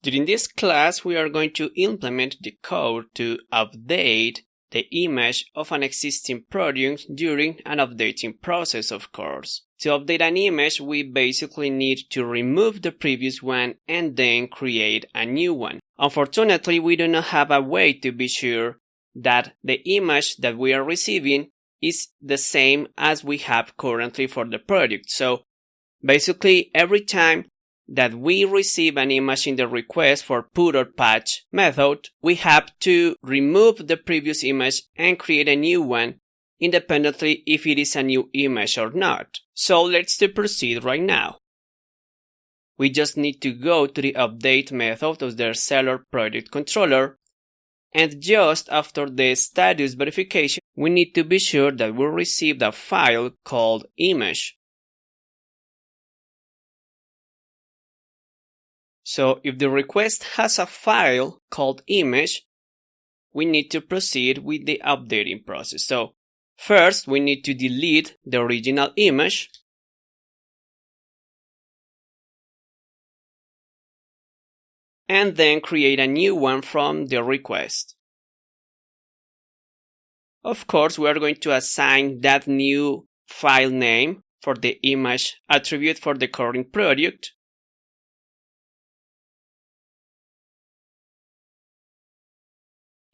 During this class, we are going to implement the code to update the image of an existing product during an updating process, of course. To update an image, we basically need to remove the previous one and then create a new one. Unfortunately, we do not have a way to be sure that the image that we are receiving is the same as we have currently for the product. So basically, every time that we receive an image in the request for put or patch method, we have to remove the previous image and create a new one independently if it is a new image or not. So let's proceed right now. We just need to go to the update method of the seller product controller, and just after the status verification, we need to be sure that we received a file called image. So if the request has a file called image, we need to proceed with the updating process. So first, we need to delete the original image. And then create a new one from the request. Of course, we are going to assign that new file name for the image attribute for the current product.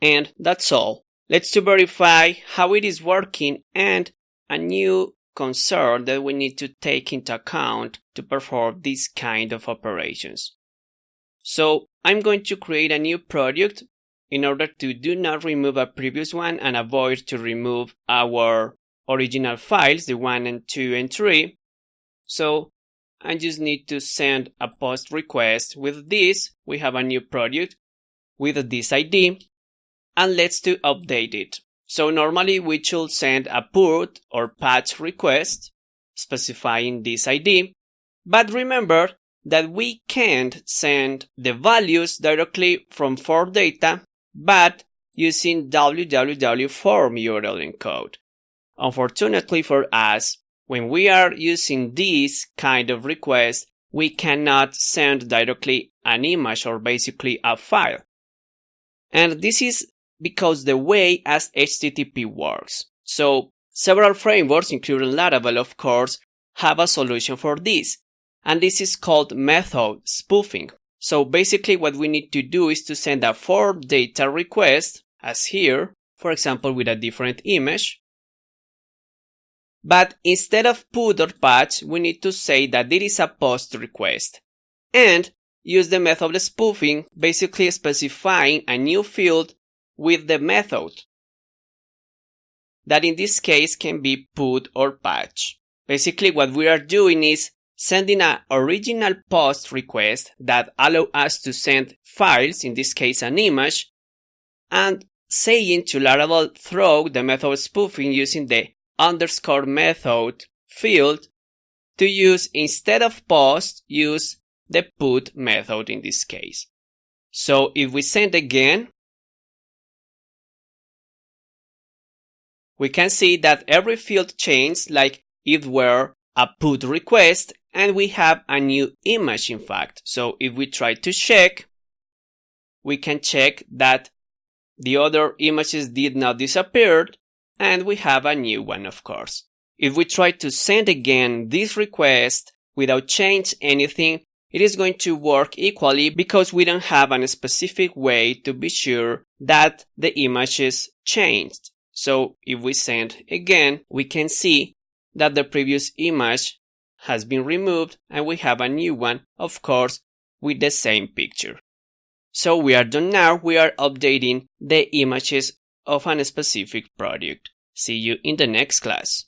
And that's all. Let's verify how it is working and a new concern that we need to take into account to perform this kind of operations. So I'm going to create a new product in order to do not remove a previous one and avoid to remove our original files, the 1 and 2 and 3. So I just need to send a post request with this. We have a new product with this ID. And let's update it. So normally we should send a put or patch request specifying this ID. But remember that we can't send the values directly from form data, but using www form URL encode. Unfortunately for us, when we are using this kind of request, we cannot send directly an image or basically a file. And this is because the way as HTTP works. So several frameworks, including Laravel of course, have a solution for this. And this is called method spoofing. So basically what we need to do is to send a form data request, as here, for example with a different image. But instead of put or patch, we need to say that it is a post request. And use the method spoofing, basically specifying a new field with the method. That in this case can be put or patch. Basically what we are doing is sending an original post request that allows us to send files, in this case an image, and saying to Laravel throw the method spoofing using the underscore method field to use, instead of post, use the put method in this case. So if we send again, we can see that every field changed like it were a put request, and we have a new image in fact. So if we try to check, we can check that the other images did not disappear, and we have a new one of course. If we try to send again this request without change anything, it is going to work equally because we don't have a specific way to be sure that the images changed. So if we send again, we can see that the previous image has been removed and we have a new one, of course, with the same picture. So we are done now. We are updating the images of a specific product. See you in the next class.